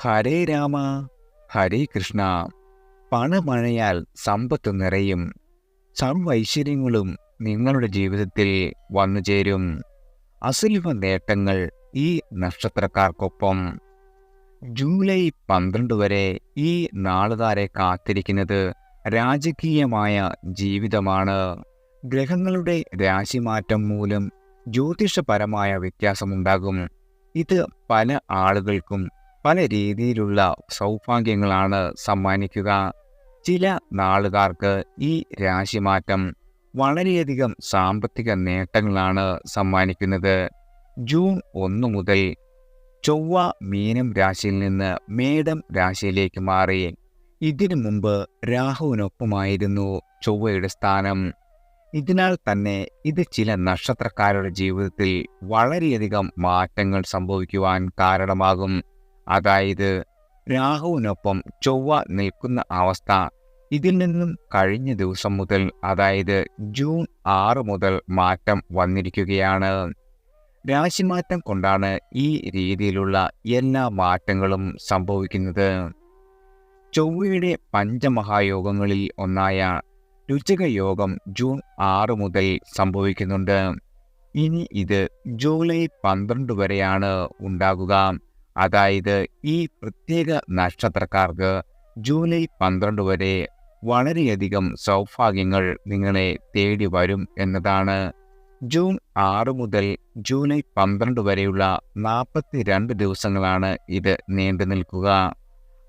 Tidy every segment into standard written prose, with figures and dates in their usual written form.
ഹരേ രാമ ഹരേ കൃഷ്ണ. പണമഴയാൽ സമ്പത്ത് നിറയും, സർവൈശ്വര്യങ്ങളും നിങ്ങളുടെ ജീവിതത്തിൽ വന്നു ചേരും. അസുലഭ നേട്ടങ്ങൾ ഈ നക്ഷത്രക്കാർക്കൊപ്പം. ജൂലൈ 12 വരെ ഈ നാളുകാരെ കാത്തിരിക്കുന്നത് രാജകീയമായ ജീവിതമാണ്. ഗ്രഹങ്ങളുടെ രാശിമാറ്റം മൂലം ജ്യോതിഷപരമായ വ്യത്യാസമുണ്ടാകും. ഇത് പല ആളുകൾക്കും പല രീതിയിലുള്ള സൗഭാഗ്യങ്ങളാണ് സമ്മാനിക്കുക. ചില നാളുകാർക്ക് ഈ രാശിമാറ്റം വളരെയധികം സാമ്പത്തിക നേട്ടങ്ങളാണ് സമ്മാനിക്കുന്നത്. ജൂൺ 1 മുതൽ ചൊവ്വ മീനം രാശിയിൽ നിന്ന് മേടം രാശിയിലേക്ക് മാറി. ഇതിനു മുമ്പ് രാഹുവിനൊപ്പമായിരുന്നു ചൊവ്വയുടെ സ്ഥാനം. ഇതിനാൽ തന്നെ ഇത് ചില നക്ഷത്രക്കാരുടെ ജീവിതത്തിൽ വളരെയധികം മാറ്റങ്ങൾ സംഭവിക്കുവാൻ കാരണമാകും. അതായത് രാഹുവിനൊപ്പം ചൊവ്വ നിൽക്കുന്ന അവസ്ഥ ഇതിൽ നിന്നും കഴിഞ്ഞ ദിവസം മുതൽ, അതായത് ജൂൺ 6 മുതൽ മാറ്റം വന്നിരിക്കുകയാണ്. രാശിമാറ്റം കൊണ്ടാണ് ഈ രീതിയിലുള്ള എല്ലാ മാറ്റങ്ങളും സംഭവിക്കുന്നത്. ചൊവ്വയുടെ പഞ്ചമഹായോഗങ്ങളിൽ ഒന്നായ രുചിക യോഗം ജൂൺ 6 മുതൽ സംഭവിക്കുന്നുണ്ട്. ഇനി ഇത് ജൂലൈ 12 വരെയാണ് ഉണ്ടാകുക. അതായത് ഈ പ്രത്യേക നക്ഷത്രക്കാർക്ക് ജൂലൈ 12 വരെ വളരെയധികം സൗഭാഗ്യങ്ങൾ നിങ്ങളെ തേടി വരും എന്നതാണ്. ജൂൺ 6 മുതൽ ജൂലൈ 12 വരെയുള്ള 42 ദിവസങ്ങളാണ് ഇത് നീണ്ടു നിൽക്കുക.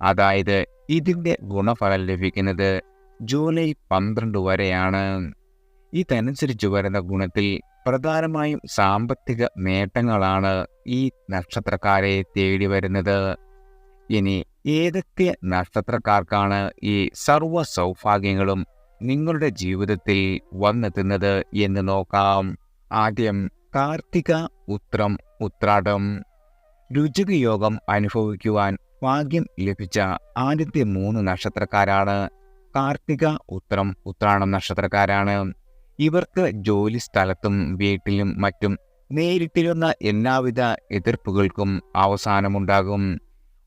അതായത് ഇതിൻ്റെ ഗുണഫലം ലഭിക്കുന്നത് ജൂലൈ 12 വരെയാണ്. ഇതനുസരിച്ച് വരുന്ന ഗുണത്തിൽ പ്രധാനമായും സാമ്പത്തിക നേട്ടങ്ങളാണ് ഈ നക്ഷത്രക്കാരെ തേടി വരുന്നത്. ഇനി ഏതൊക്കെ നക്ഷത്രക്കാർക്കാണ് ഈ സർവ്വ സൗഭാഗ്യങ്ങളും നിങ്ങളുടെ ജീവിതത്തിൽ വന്നെത്തുന്നത് എന്ന് നോക്കാം. ആദ്യം കാർത്തിക, ഉത്രം, ഉത്രാടം. രുചിക യോഗം അനുഭവിക്കുവാൻ ഭാഗ്യം ലഭിച്ച ആദ്യത്തെ 3 നക്ഷത്രക്കാരാണ് കാർത്തിക, ഉത്രം, ഉത്രാടം നക്ഷത്രക്കാരാണ്. ഇവർക്ക് ജോലി സ്ഥലത്തും വീട്ടിലും മറ്റും നേരിട്ടിരുന്ന എല്ലാവിധ എതിർപ്പുകൾക്കും അവസാനമുണ്ടാകും.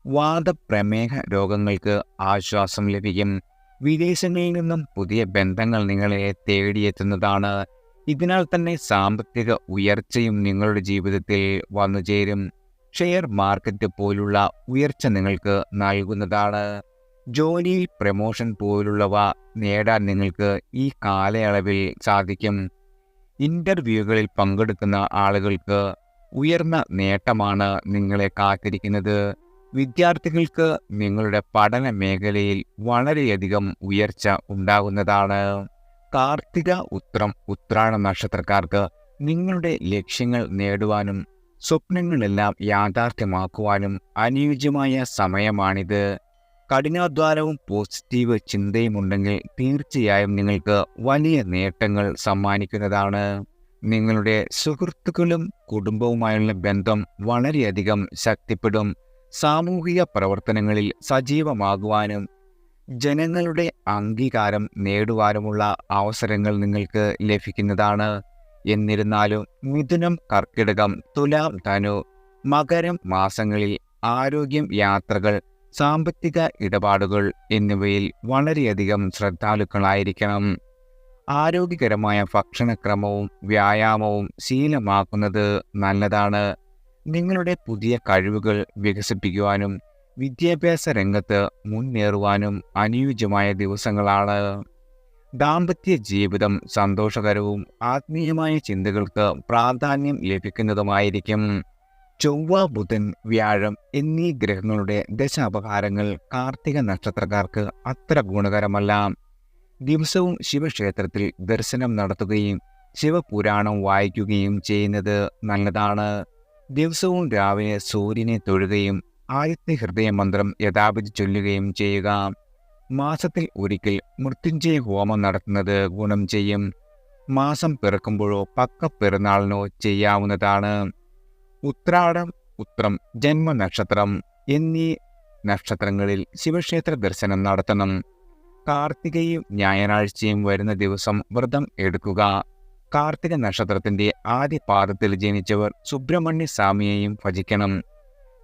വാതപ്രമേഹ രോഗങ്ങൾക്ക് ആശ്വാസം ലഭിക്കും. വിദേശങ്ങളിൽ നിന്നും പുതിയ ബന്ധങ്ങൾ നിങ്ങളെ തേടിയെത്തുന്നതാണ്. ഇതിനാൽ തന്നെ സാമ്പത്തിക ഉയർച്ചയും നിങ്ങളുടെ ജീവിതത്തിൽ വന്നു ചേരും. ഷെയർ മാർക്കറ്റ് പോലുള്ള ഉയർച്ച നിങ്ങൾക്ക് നൽകുന്നതാണ്. ജോലിയിൽ പ്രമോഷൻ പോലുള്ളവ നേടാൻ നിങ്ങൾക്ക് ഈ കാലയളവിൽ സാധിക്കും. ഇൻ്റർവ്യൂകളിൽ പങ്കെടുക്കുന്ന ആളുകൾക്ക് ഉയർന്ന നേട്ടമാണ് നിങ്ങളെ കാത്തിരിക്കുന്നത്. വിദ്യാർത്ഥികൾക്ക് നിങ്ങളുടെ പഠന മേഖലയിൽ വളരെയധികം ഉയർച്ച ഉണ്ടാകുന്നതാണ്. കാർത്തിക, ഉത്രം, ഉത്രാട നക്ഷത്രക്കാർക്ക് നിങ്ങളുടെ ലക്ഷ്യങ്ങൾ നേടുവാനും സ്വപ്നങ്ങളെല്ലാം യാഥാർത്ഥ്യമാക്കുവാനും അനുയോജ്യമായ സമയമാണിത്. കഠിനാധ്വാനവും പോസിറ്റീവ് ചിന്തയും ഉണ്ടെങ്കിൽ തീർച്ചയായും നിങ്ങൾക്ക് വലിയ നേട്ടങ്ങൾ സമ്മാനിക്കുന്നതാണ്. നിങ്ങളുടെ സുഹൃത്തുക്കളും കുടുംബവുമായുള്ള ബന്ധം വളരെയധികം ശക്തിപ്പെടും. സാമൂഹിക പ്രവർത്തനങ്ങളിൽ സജീവമാകുവാനും ജനങ്ങളുടെ അംഗീകാരം നേടുവാനുമുള്ള അവസരങ്ങൾ നിങ്ങൾക്ക് ലഭിക്കുന്നതാണ്. എന്നിരുന്നാലും മിഥുനം, കർക്കിടകം, തുലാം, ധനു, മകരം മാസങ്ങളിൽ ആരോഗ്യം, യാത്രകൾ, സാമ്പത്തിക ഇടപാടുകൾ എന്നിവയിൽ വളരെയധികം ശ്രദ്ധാലുക്കളായിരിക്കണം. ആരോഗ്യകരമായ ഭക്ഷണക്രമവും വ്യായാമവും ശീലമാക്കുന്നത് നല്ലതാണ്. നിങ്ങളുടെ പുതിയ കഴിവുകൾ വികസിപ്പിക്കുവാനും വിദ്യാഭ്യാസ രംഗത്ത് മുന്നേറുവാനും അനുയോജ്യമായ ദിവസങ്ങളാണ്. ദാമ്പത്യ ജീവിതം സന്തോഷകരവും ആത്മീയമായ ചിന്തകൾക്ക് പ്രാധാന്യം ലഭിക്കുന്നതുമായിരിക്കും. ചൊവ്വ, ബുധൻ, വ്യാഴം എന്നീ ഗ്രഹങ്ങളുടെ ദശാപഹാരങ്ങൾ കാർത്തിക നക്ഷത്രക്കാർക്ക് അത്ര ഗുണകരമല്ല. ദിവസവും ശിവക്ഷേത്രത്തിൽ ദർശനം നടത്തുകയും ശിവപുരാണം വായിക്കുകയും ചെയ്യുന്നത് നല്ലതാണ്. ദിവസവും രാവിലെ സൂര്യനെ തൊഴുകയും ആദ്യത്തെ ഹൃദയമന്ത്രം യഥാവിധി ചൊല്ലുകയും ചെയ്യുക. മാസത്തിൽ ഒരിക്കൽ മൃത്യുഞ്ജയ ഹോമം നടത്തുന്നത് ഗുണം ചെയ്യും. മാസം പിറക്കുമ്പോഴോ പക്കപ്പിറന്നാളിനോ ചെയ്യാവുന്നതാണ്. ഉത്രാടം, ഉത്രം, ജന്മനക്ഷത്രം എന്നീ നക്ഷത്രങ്ങളിൽ ശിവക്ഷേത്ര ദർശനം നടത്തണം. കാർത്തികയും ഞായറാഴ്ചയും വരുന്ന ദിവസം വ്രതം എടുക്കുക. കാർത്തിക നക്ഷത്രത്തിൻ്റെ ആദ്യ പാദത്തിൽ ജനിച്ചവർ സുബ്രഹ്മണ്യ സ്വാമിയെയും ഭജിക്കണം.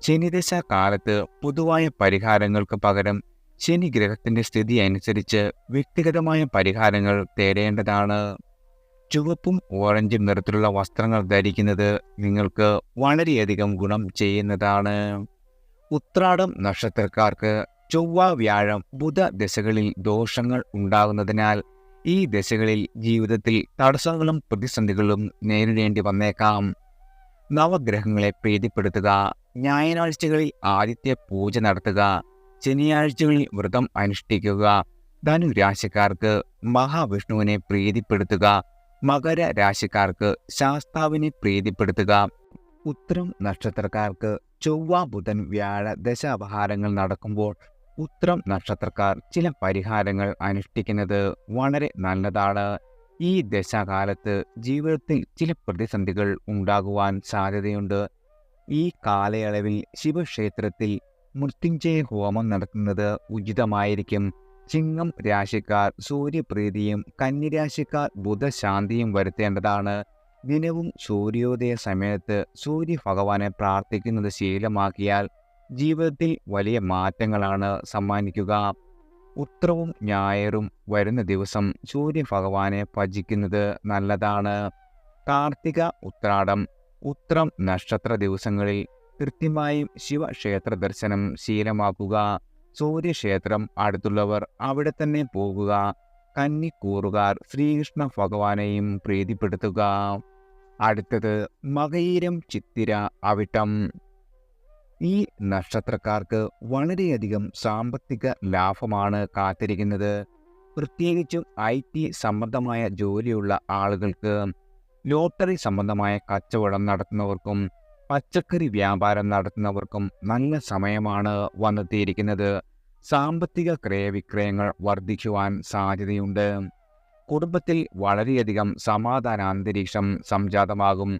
ശനിദശ കാലത്ത് പൊതുവായ പരിഹാരങ്ങൾക്ക് പകരം ശനി ഗ്രഹത്തിന്റെ സ്ഥിതി അനുസരിച്ച് വ്യക്തിഗതമായ പരിഹാരങ്ങൾ തേടേണ്ടതാണ്. ചുവപ്പും ഓറഞ്ചും നിറത്തിലുള്ള വസ്ത്രങ്ങൾ ധരിക്കുന്നത് നിങ്ങൾക്ക് വളരെയധികം ഗുണം ചെയ്യുന്നതാണ്. ഉത്രാടം നക്ഷത്രക്കാർക്ക് ചൊവ്വ, വ്യാഴം, ബുധ ദശകളിൽ ദോഷങ്ങൾ ഉണ്ടാകുന്നതിനാൽ ഈ ദശകളിൽ ജീവിതത്തിൽ തടസ്സങ്ങളും പ്രതിസന്ധികളും നേരിടേണ്ടി വന്നേക്കാം. നവഗ്രഹങ്ങളെ പ്രീതിപ്പെടുത്തുക, ഞായറാഴ്ചകളിൽ ആദിത്യ പൂജ നടത്തുക, ശനിയാഴ്ചകളിൽ വ്രതം അനുഷ്ഠിക്കുക. ധനുരാശിക്കാർക്ക് മഹാവിഷ്ണുവിനെ പ്രീതിപ്പെടുത്തുക, മകര രാശിക്കാർക്ക് ശാസ്താവിനെ പ്രീതിപ്പെടുത്തുക. ഉത്തരം നക്ഷത്രക്കാർക്ക് ചൊവ്വ, ബുധൻ, വ്യാഴ ദശാപഹാരങ്ങൾ നടക്കുമ്പോൾ ഉത്തരം നക്ഷത്രക്കാർ ചില പരിഹാരങ്ങൾ അനുഷ്ഠിക്കുന്നത് വളരെ നല്ലതാണ്. ഈ ദശാകാലത്ത് ജീവിതത്തിൽ ചില പ്രതിസന്ധികൾ ഉണ്ടാകുവാൻ സാധ്യതയുണ്ട്. ഈ കാലയളവിൽ ശിവക്ഷേത്രത്തിൽ മൃത്യുഞ്ജയ ഹോമം നടത്തുന്നത് ഉചിതമായിരിക്കും. ചിങ്ങം രാശിക്കാർ സൂര്യപ്രീതിയും കന്നിരാശിക്കാർ ബുധശാന്തിയും വരുത്തേണ്ടതാണ്. ദിനവും സൂര്യോദയ സമയത്ത് സൂര്യഭഗവാനെ പ്രാർത്ഥിക്കുന്നത് ശീലമാക്കിയാൽ ജീവിതത്തിൽ വലിയ മാറ്റങ്ങളാണ് സമ്മാനിക്കുക. ഉത്രവും ഞായറും വരുന്ന ദിവസം സൂര്യഭഗവാനെ ഭജിക്കുന്നത് നല്ലതാണ്. കാർത്തിക, ഉത്രാടം, ഉത്രം നക്ഷത്ര ദിവസങ്ങളിൽ കൃത്യമായും ശിവക്ഷേത്ര ദർശനം ശീലമാക്കുക. സൂര്യക്ഷേത്രം അടുത്തുള്ളവർ അവിടെ തന്നെ പോകുക. കന്നിക്കൂറുകാർ ശ്രീകൃഷ്ണ ഭഗവാനെയും പ്രീതിപ്പെടുത്തുക. അടുത്തത് മകയിരം, ചിത്തിര, അവിട്ടം. ഈ നക്ഷത്രക്കാർക്ക് വളരെയധികം സാമ്പത്തിക ലാഭമാണ് കാത്തിരിക്കുന്നത്. പ്രത്യേകിച്ചും IT സംബന്ധമായ ജോലിയുള്ള ആളുകൾക്ക്, ലോട്ടറി സംബന്ധമായ കച്ചവടം നടത്തുന്നവർക്കും പച്ചക്കറി വ്യാപാരം നടത്തുന്നവർക്കും നല്ല സമയമാണ് വന്നെത്തിയിരിക്കുന്നത്. സാമ്പത്തിക ക്രയവിക്രയങ്ങൾ വർദ്ധിക്കുവാൻ സാധ്യതയുണ്ട്. കുടുംബത്തിൽ വളരെയധികം സമാധാനാന്തരീക്ഷം സംജാതമാകും.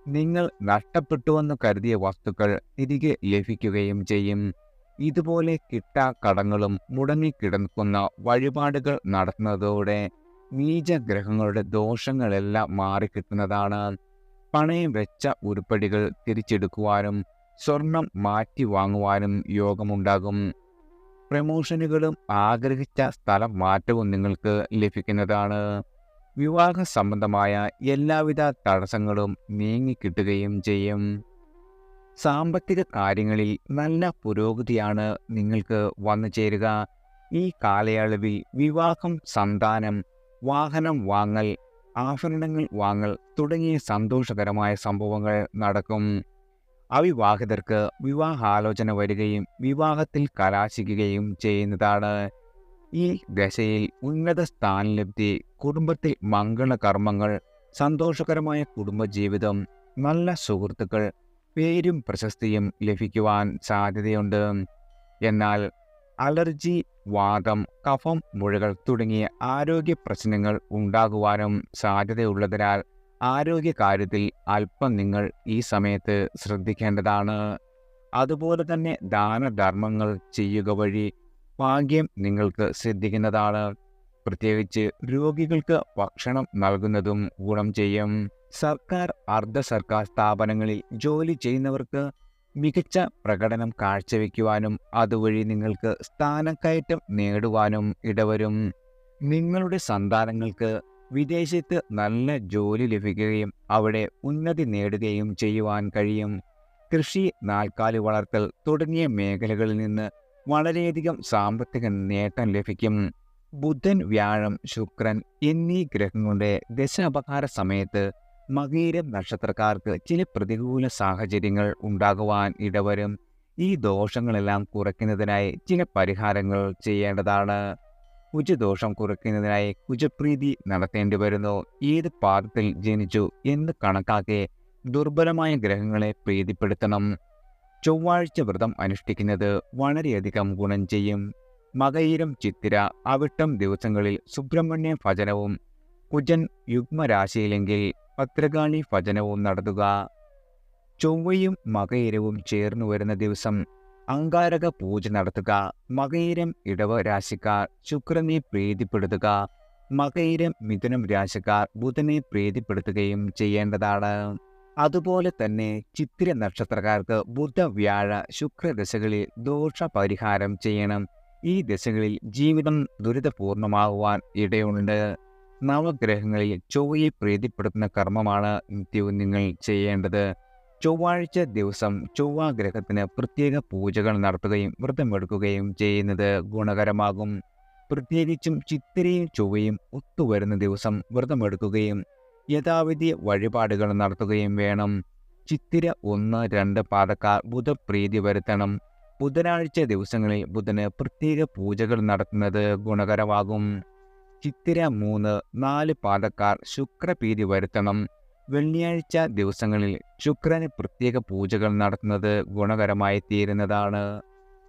നിങ്ങൾ നഷ്ടപ്പെട്ടുവെന്ന് കരുതിയ വസ്തുക്കൾ തിരികെ ലഭിക്കുകയും ചെയ്യും. ഇതുപോലെ കിട്ടാക്കടങ്ങളും മുടങ്ങിക്കിടക്കുന്ന വഴിപാടുകൾ നടത്തുന്നതോടെ നീചഗ്രഹങ്ങളുടെ ദോഷങ്ങളെല്ലാം മാറിക്കിട്ടുന്നതാണ്. പണയം വെച്ച ഉരുപ്പടികൾ തിരിച്ചെടുക്കുവാനും സ്വർണം മാറ്റി വാങ്ങുവാനും യോഗമുണ്ടാകും. പ്രമോഷനുകളും ആഗ്രഹിച്ച സ്ഥലം മാറ്റവും നിങ്ങൾക്ക് ലഭിക്കുന്നതാണ്. വിവാഹ സംബന്ധമായ എല്ലാവിധ തടസ്സങ്ങളും നീങ്ങിക്കിട്ടുകയും ചെയ്യും. സാമ്പത്തിക കാര്യങ്ങളിൽ നല്ല പുരോഗതിയാണ് നിങ്ങൾക്ക് വന്നു ചേരുക. ഈ കാലയളവിൽ വിവാഹം, സന്താനം, വാഹനം വാങ്ങൽ, ആഭരണങ്ങൾ വാങ്ങൽ തുടങ്ങിയ സന്തോഷകരമായ സംഭവങ്ങൾ നടക്കും. അവിവാഹിതർക്ക് വിവാഹാലോചന വരികയും വിവാഹത്തിൽ കലാശിക്കുകയും ചെയ്യുന്നതാണ്. ഈ ദശയിൽ ഉന്നത സ്ഥാനലബ്ധി, കുടുംബത്തിൽ മംഗളകർമ്മങ്ങൾ, സന്തോഷകരമായ കുടുംബജീവിതം, നല്ല സുഹൃത്തുക്കൾ, പേരും പ്രശസ്തിയും ലഭിക്കുവാൻ സാധ്യതയുണ്ട്. എന്നാൽ അലർജി, വാതം, കഫം, മുഴകൾ തുടങ്ങിയ ആരോഗ്യ പ്രശ്നങ്ങൾ ഉണ്ടാകുവാനും സാധ്യതയുള്ളതിനാൽ ആരോഗ്യകാര്യത്തിൽ അല്പം നിങ്ങൾ ഈ സമയത്ത് ശ്രദ്ധിക്കേണ്ടതാണ്. അതുപോലെ തന്നെ ദാനധർമ്മങ്ങൾ ചെയ്യുക വഴി ഭാഗ്യം നിങ്ങൾക്ക് സിദ്ധിക്കുന്നതാണ്. പ്രത്യേകിച്ച് രോഗികൾക്ക് ഭക്ഷണം നൽകുന്നതും ഗുണം ചെയ്യും. സർക്കാർ, അർദ്ധ സർക്കാർ സ്ഥാപനങ്ങളിൽ ജോലി ചെയ്യുന്നവർക്ക് മികച്ച പ്രകടനം കാഴ്ചവെക്കുവാനും അതുവഴി നിങ്ങൾക്ക് സ്ഥാനക്കയറ്റം നേടുവാനും ഇടവരും. നിങ്ങളുടെ സന്താനങ്ങൾക്ക് വിദേശത്ത് നല്ല ജോലി ലഭിക്കുകയും അവിടെ ഉന്നതി നേടുകയും ചെയ്യുവാൻ കഴിയും. കൃഷി, നാൽക്കാലി വളർത്തൽ തുടങ്ങിയ മേഖലകളിൽ നിന്ന് വളരെയധികം സാമ്പത്തിക നേട്ടം ലഭിക്കും. ബുധൻ, വ്യാഴം, ശുക്രൻ എന്നീ ഗ്രഹങ്ങളുടെ ദശാപഹാര സമയത്ത് മകീരം നക്ഷത്രക്കാർക്ക് ചില പ്രതികൂല സാഹചര്യങ്ങൾ ഉണ്ടാകുവാൻ ഇടവരും. ഈ ദോഷങ്ങളെല്ലാം കുറയ്ക്കുന്നതിനായി ചില പരിഹാരങ്ങൾ ചെയ്യേണ്ടതാണ്. കുജദോഷം കുറയ്ക്കുന്നതിനായി കുജപ്രീതി നടത്തേണ്ടി വരുന്നു. ഏത് പാദത്തിൽ ജനിച്ചു എന്ന് കണക്കാക്കി ദുർബലമായ ഗ്രഹങ്ങളെ പ്രീതിപ്പെടുത്തണം. ചൊവ്വാഴ്ച വ്രതം അനുഷ്ഠിക്കുന്നത് വളരെയധികം ഗുണം ചെയ്യും. മകയിരം, ചിത്തിര, അവിട്ടം ദിവസങ്ങളിൽ സുബ്രഹ്മണ്യ ഭജനവും കുജൻ യുഗ്മരാശിയിലെങ്കിൽ ഭദ്രകാളി ഭജനവും നടത്തുക. ചൊവ്വയും മകയിരവും ചേർന്നു വരുന്ന ദിവസം അങ്കാരക പൂജ നടത്തുക. മകയിരം ഇടവ രാശിക്കാർ ശുക്രനെ പ്രീതിപ്പെടുത്തുക. മകയിരം മിഥുനം രാശിക്കാർ ബുധനെ പ്രീതിപ്പെടുത്തുകയും ചെയ്യേണ്ടതാണ്. അതുപോലെ തന്നെ ചിത്തിര നക്ഷത്രക്കാർക്ക് ബുധ വ്യാഴ ശുക്ര ദശകളിൽ ദോഷപരിഹാരം ചെയ്യണം. ഈ ദശകളിൽ ജീവിതം ദുരിതപൂർണമാകുവാൻ ഇടയുണ്ട്. നവഗ്രഹങ്ങളിൽ ചൊവ്വയെ പ്രീതിപ്പെടുത്തുന്ന കർമ്മമാണ് നിത്യവും നിങ്ങൾ ചെയ്യേണ്ടത്. ചൊവ്വാഴ്ച ദിവസം ചൊവ്വാഗ്രഹത്തിന് പ്രത്യേക പൂജകൾ നടത്തുകയും വ്രതമെടുക്കുകയും ചെയ്യുന്നത് ഗുണകരമാകും. പ്രത്യേകിച്ചും ചിത്തിരയും ചൊവ്വയും ഒത്തുവരുന്ന ദിവസം വ്രതമെടുക്കുകയും യഥാവിധി വഴിപാടുകൾ നടത്തുകയും വേണം. ചിത്തിര 1-2 പാദക്കാർ ബുധപ്രീതി വരുത്തണം. ബുധനാഴ്ച ദിവസങ്ങളിൽ ബുധന് പ്രത്യേക പൂജകൾ നടത്തുന്നത് ഗുണകരമാകും. ചിത്തിര 3-4 പാദക്കാർ ശുക്രപ്രീതി വരുത്തണം. വെള്ളിയാഴ്ച ദിവസങ്ങളിൽ ശുക്രന് പ്രത്യേക പൂജകൾ നടത്തുന്നത് ഗുണകരമായി തീരുന്നതാണ്.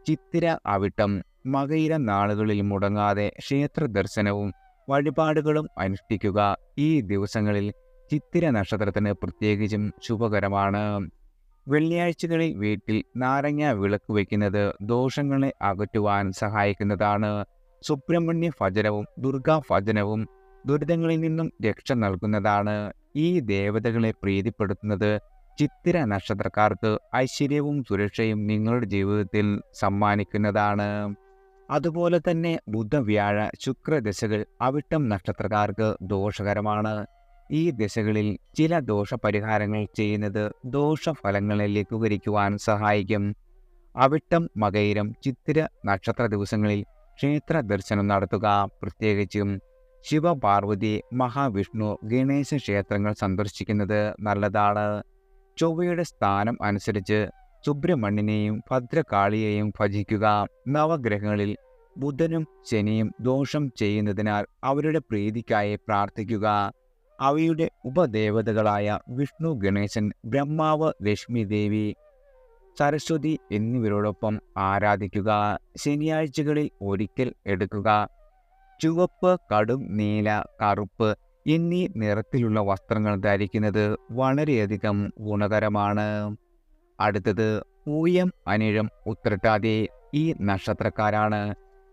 ചിത്തിര അവിട്ടം മകയിര നാളുകളിൽ മുടങ്ങാതെ ക്ഷേത്ര ദർശനവും വഴിപാടുകളും അനുഷ്ഠിക്കുക. ഈ ദിവസങ്ങളിൽ ചിത്തിര നക്ഷത്രത്തിന് പ്രത്യേകിച്ചും ശുഭകരമാണ്. വെള്ളിയാഴ്ചകളിൽ വീട്ടിൽ നാരങ്ങ വിളക്ക് വയ്ക്കുന്നത് ദോഷങ്ങളെ അകറ്റുവാൻ സഹായിക്കുന്നതാണ്. സുബ്രഹ്മണ്യ ഭജനവും ദുർഗാ ഭജനവും ദുരിതങ്ങളിൽ നിന്നും രക്ഷ നൽകുന്നതാണ്. ഈ ദേവതകളെ പ്രീതിപ്പെടുത്തുന്നത് ചിത്തിര നക്ഷത്രക്കാർക്ക് ഐശ്വര്യവും സുരക്ഷയും നിങ്ങളുടെ ജീവിതത്തിൽ സമ്മാനിക്കുന്നതാണ്. അതുപോലെ തന്നെ ബുധ വ്യാഴ ശുക്രദശകൾ അവിട്ടം നക്ഷത്രക്കാർക്ക് ദോഷകരമാണ്. ഈ ദശകളിൽ ചില ദോഷപരിഹാരങ്ങൾ ചെയ്യുന്നത് ദോഷഫലങ്ങളെ ലഘൂകരിക്കുവാൻ സഹായിക്കും. അവിട്ടം മകയിരം ചിത്തിര നക്ഷത്ര ദിവസങ്ങളിൽ ക്ഷേത്ര ദർശനം നടത്തുക. പ്രത്യേകിച്ചും ശിവപാർവതി മഹാവിഷ്ണു ഗണേശ ക്ഷേത്രങ്ങൾ സന്ദർശിക്കുന്നത് നല്ലതാണ്. ചൊവ്വയുടെ സ്ഥാനം അനുസരിച്ച് സുബ്രഹ്മണ്യനെയും ഭദ്രകാളിയെയും ഭജിക്കുക. നവഗ്രഹങ്ങളിൽ ബുധനും ശനിയും ദോഷം ചെയ്യുന്നതിനാൽ അവരുടെ പ്രീതിക്കായി പ്രാർത്ഥിക്കുക. അവയുടെ ഉപദേവതകളായ വിഷ്ണു, ഗണേശൻ, ബ്രഹ്മാവ്, ലക്ഷ്മി ദേവി, സരസ്വതി എന്നിവരോടൊപ്പം ആരാധിക്കുക. ശനിയാഴ്ചകളിൽ ഒരിക്കൽ എടുക്കുക. ചുവപ്പ്, കടും നീല, കറുപ്പ് എന്നീ നിറത്തിലുള്ള വസ്ത്രങ്ങൾ ധരിക്കുന്നത് വളരെയധികം ഗുണകരമാണ്. അടുത്തത് പൂയം, അനിഴം, ഉത്രട്ടാതി ഈ നക്ഷത്രക്കാരാണ്.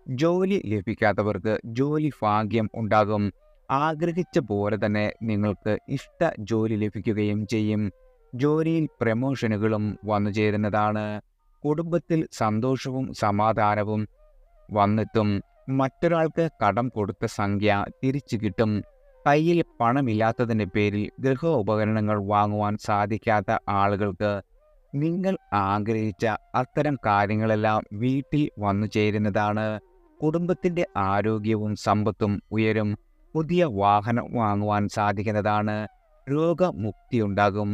ജോലി ലഭിക്കാത്തവർക്ക് ജോലി ഭാഗ്യം ഉണ്ടാകും. ആഗ്രഹിച്ച പോലെ തന്നെ നിങ്ങൾക്ക് ഇഷ്ട ജോലി ലഭിക്കുകയും ചെയ്യും. ജോലിയിൽ പ്രമോഷനുകളും വന്നു ചേരുന്നതാണ്. കുടുംബത്തിൽ സന്തോഷവും സമാധാനവും വന്നെത്തും. മറ്റൊരാൾക്ക് കടം കൊടുത്ത സംഖ്യ തിരിച്ചു കിട്ടും. കയ്യിൽ പണമില്ലാത്തതിൻ്റെ പേരിൽ ഗൃഹോപകരണങ്ങൾ വാങ്ങുവാൻ സാധിക്കാത്ത ആളുകൾക്ക് നിങ്ങൾ ആഗ്രഹിച്ച അത്തരം കാര്യങ്ങളെല്ലാം വീട്ടിൽ വന്നു ചേരുന്നതാണ്. കുടുംബത്തിൻ്റെ ആരോഗ്യവും സമ്പത്തും ഉയരും. പുതിയ വാഹനം വാങ്ങുവാൻ സാധിക്കുന്നതാണ്. രോഗമുക്തിയുണ്ടാകും.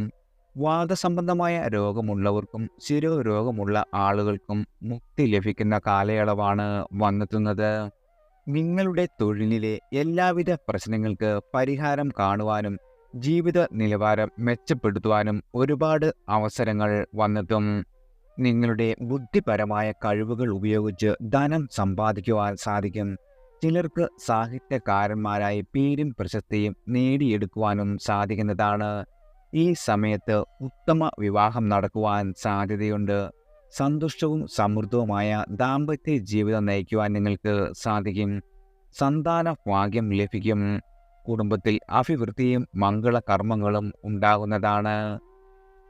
വാതസംബന്ധമായ രോഗമുള്ളവർക്കും ശിരോരോഗമുള്ള ആളുകൾക്കും മുക്തി ലഭിക്കുന്ന കാലയളവാണ് വന്നെത്തുന്നത്. നിങ്ങളുടെ തൊഴിലിലെ എല്ലാവിധ പ്രശ്നങ്ങൾക്ക് പരിഹാരം കാണുവാനും ജീവിത നിലവാരം മെച്ചപ്പെടുത്തുവാനും ഒരുപാട് അവസരങ്ങൾ വന്നെത്തും. നിങ്ങളുടെ ബുദ്ധിപരമായ കഴിവുകൾ ഉപയോഗിച്ച് ധനം സമ്പാദിക്കുവാൻ സാധിക്കും. ചിലർക്ക് സാഹിത്യകാരന്മാരായി പേരും പ്രശസ്തിയും നേടിയെടുക്കുവാനും സാധിക്കുന്നതാണ്. ഈ സമയത്ത് ഉത്തമ വിവാഹം നടക്കുവാൻ സാധ്യതയുണ്ട്. സന്തുഷ്ടവും സമൃദ്ധവുമായ ദാമ്പത്യ ജീവിതം നയിക്കുവാൻ നിങ്ങൾക്ക് സാധിക്കും. സന്താന ഭാഗ്യം ലഭിക്കും. കുടുംബത്തിൽ അഭിവൃദ്ധിയും മംഗളകർമ്മങ്ങളും ഉണ്ടാകുന്നതാണ്.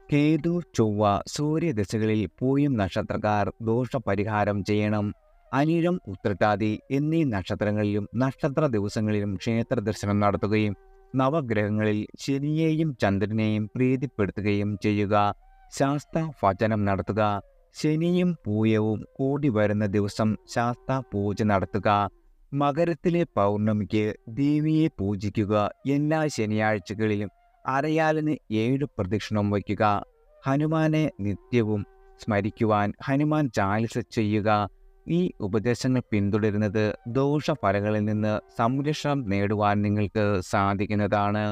കേതു, ചൊവ്വ, സൂര്യദശകളിൽ പൂയം നക്ഷത്രക്കാർ ദോഷപരിഹാരം ചെയ്യണം. അനിഴം, ഉത്രട്ടാതി എന്നീ നക്ഷത്രങ്ങളിലും നക്ഷത്ര ദിവസങ്ങളിലും ക്ഷേത്ര ദർശനം നടത്തുകയും നവഗ്രഹങ്ങളിൽ ശനിയെയും ചന്ദ്രനെയും പ്രീതിപ്പെടുത്തുകയും ചെയ്യുക. ശാസ്ത ഭജനം നടത്തുക. ശനിയും പൂയവും കൂടി വരുന്ന ദിവസം ശാസ്ത പൂജ നടത്തുക. മകരത്തിലെ പൗർണമിക്ക് ദേവിയെ പൂജിക്കുക. എല്ലാ ശനിയാഴ്ചകളിലും അരയാലിന് 7 പ്രദക്ഷിണം വയ്ക്കുക. ഹനുമാനെ നിത്യവും സ്മരിക്കുവാൻ ഹനുമാൻ ചാലിസ ചെയ്യുക. ഈ ഉപദേശങ്ങൾ പിന്തുടരുന്നത് ദോഷഫലങ്ങളിൽ നിന്ന് സംരക്ഷണം നേടുവാൻ നിങ്ങൾക്ക് സാധിക്കുന്നതാണ്.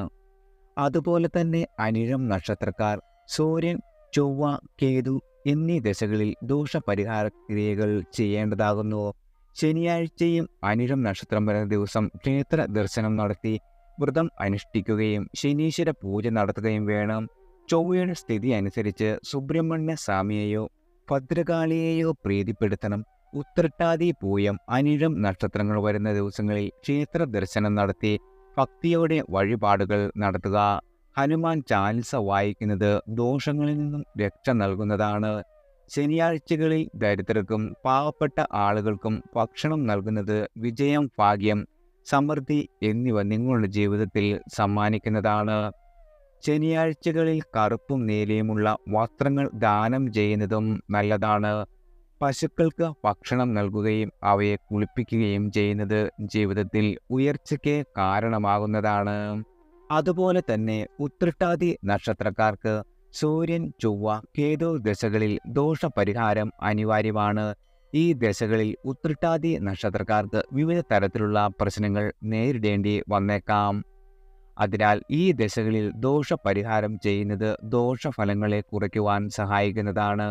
അതുപോലെ തന്നെ അനിഴം നക്ഷത്രക്കാർ സൂര്യൻ, ചൊവ്വ, കേതു എന്നീ ദശകളിൽ ദോഷപരിഹാര ക്രിയകൾ ചെയ്യേണ്ടതാകുന്നു. ശനിയാഴ്ചയും അനിഴം നക്ഷത്രം വരുന്ന ദിവസം ക്ഷേത്ര ദർശനം നടത്തി വ്രതം അനുഷ്ഠിക്കുകയും ശനീശ്വര പൂജ നടത്തുകയും വേണം. ചൊവ്വയുടെ സ്ഥിതി അനുസരിച്ച് സുബ്രഹ്മണ്യ സ്വാമിയെയോ ഭദ്രകാളിയെയോ പ്രീതിപ്പെടുത്തണം. ഉത്രട്ടാതി, പൂയം, അനിഴം നക്ഷത്രങ്ങൾ വരുന്ന ദിവസങ്ങളിൽ ക്ഷേത്ര ദർശനം നടത്തി ഭക്തിയോടെ വഴിപാടുകൾ നടത്തുക. ഹനുമാൻ ചാലിസ വായിക്കുന്നത് ദോഷങ്ങളിൽ നിന്നും രക്ഷ നൽകുന്നതാണ്. ശനിയാഴ്ചകളിൽ ദരിദ്രർക്കും പാവപ്പെട്ട ആളുകൾക്കും ഭക്ഷണം നൽകുന്നത് വിജയം, ഭാഗ്യം, സമൃദ്ധി എന്നിവ നിങ്ങളുടെ ജീവിതത്തിൽ സമ്മാനിക്കുന്നതാണ്. ശനിയാഴ്ചകളിൽ കറുപ്പും നീലയുമുള്ള വസ്ത്രങ്ങൾ ദാനം ചെയ്യുന്നതും നല്ലതാണ്. പശുക്കൾക്ക് ഭക്ഷണം നൽകുകയും അവയെ കുളിപ്പിക്കുകയും ചെയ്യുന്നത് ജീവിതത്തിൽ ഉയർച്ചയ്ക്ക് കാരണമാകുന്നതാണ്. അതുപോലെ തന്നെ ഉത്രട്ടാതി നക്ഷത്രക്കാർക്ക് സൂര്യൻ, ചൊവ്വ, കേതു ദശകളിൽ ദോഷപരിഹാരം അനിവാര്യമാണ്. ഈ ദശകളിൽ ഉത്രട്ടാതി നക്ഷത്രക്കാർക്ക് വിവിധ തരത്തിലുള്ള പ്രശ്നങ്ങൾ നേരിടേണ്ടി വന്നേക്കാം. അതിനാൽ ഈ ദശകളിൽ ദോഷപരിഹാരം ചെയ്യുന്നത് ദോഷഫലങ്ങളെ കുറയ്ക്കുവാൻ സഹായിക്കുന്നതാണ്.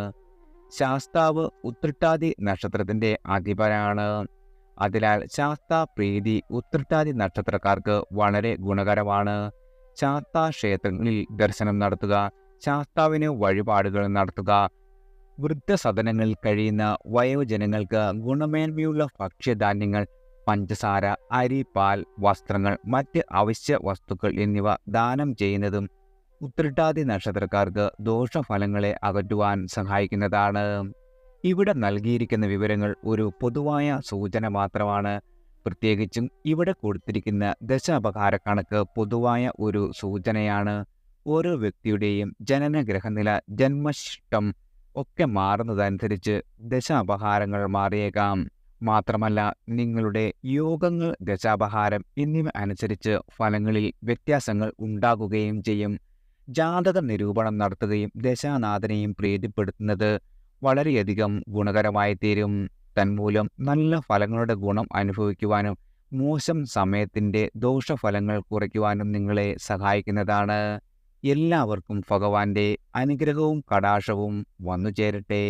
ശാസ്താവ് ഉത്രട്ടാതി നക്ഷത്രത്തിൻ്റെ അധിപനാണ്. അതിനാൽ ശാസ്താ പ്രീതി ഉത്രട്ടാതി നക്ഷത്രക്കാർക്ക് വളരെ ഗുണകരമാണ്. ശാസ്താ ക്ഷേത്രങ്ങളിൽ ദർശനം നടത്തുക, ശാസ്താവിന് വഴിപാടുകൾ നടത്തുക, വൃദ്ധസദനങ്ങളിൽ കഴിയുന്ന വയോജനങ്ങൾക്ക് ഗുണമേന്മയുള്ള ഭക്ഷ്യധാന്യങ്ങൾ, പഞ്ചസാര, അരി, പാൽ, വസ്ത്രങ്ങൾ, മറ്റ് അവശ്യ വസ്തുക്കൾ എന്നിവ ദാനം ചെയ്യുന്നതും ഉത്രട്ടാതി നക്ഷത്രക്കാർക്ക് ദോഷഫലങ്ങളെ അകറ്റുവാൻ സഹായിക്കുന്നതാണ്. ഇവിടെ നൽകിയിരിക്കുന്ന വിവരങ്ങൾ ഒരു പൊതുവായ സൂചന മാത്രമാണ്. പ്രത്യേകിച്ചും ഇവിടെ കൊടുത്തിരിക്കുന്ന ദശാപഹാര കണക്ക് പൊതുവായ ഒരു സൂചനയാണ്. ഓരോ വ്യക്തിയുടെയും ജനനഗ്രഹനില, ജന്മശിഷ്ടം ഒക്കെ മാറുന്നതനുസരിച്ച് ദശാപഹാരങ്ങൾ മാറിയേക്കാം. മാത്രമല്ല, നിങ്ങളുടെ യോഗങ്ങൾ, ദശാപഹാരം എന്നിവ അനുസരിച്ച് ഫലങ്ങളിൽ വ്യത്യാസങ്ങൾ ഉണ്ടാകുകയും ചെയ്യും. ജാതക നിരൂപണം നടത്തുകയും ദശാനാഥനെയും പ്രീതിപ്പെടുത്തുന്നത് വളരെയധികം ഗുണകരമായി തീരും. തന്മൂലം നല്ല ഫലങ്ങളുടെ ഗുണം അനുഭവിക്കുവാനും മോശം സമയത്തിൻ്റെ ദോഷഫലങ്ങൾ കുറയ്ക്കുവാനും നിങ്ങളെ സഹായിക്കുന്നതാണ്. എല്ലാവർക്കും ഭഗവാന്റെ അനുഗ്രഹവും കടാക്ഷവും വന്നു ചേരട്ടെ.